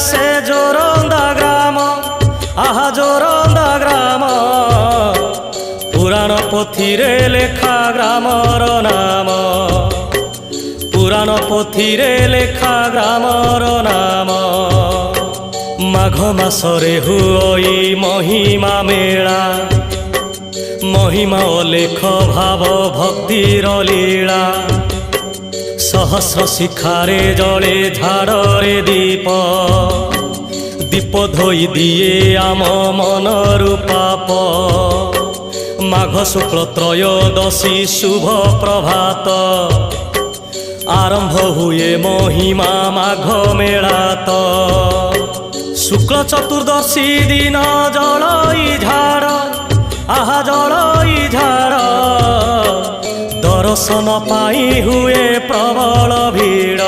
से जोरंदा ग्राम आहा जोरंदा ग्राम पुराण पोथीरे लेखा ग्रामर नाम पुराण पोथीरे लेखा ग्रामर नाम माघ मासरे हुई महिमा मेला महिमा अलेख भाव भक्तिर लीला सहस्र शिखारे जले झाड़े दीप दीप धोई दिए आम मनरु पाप माघ शुक्ल त्रयोदशी शुभ प्रभात आरंभ हुए महिमा माघ मेलात शुक्ल चतुर्दशी दिन जलई झाड़ आहा जलई झाड़ दर्शन पाई हुए प्रबल भीड़।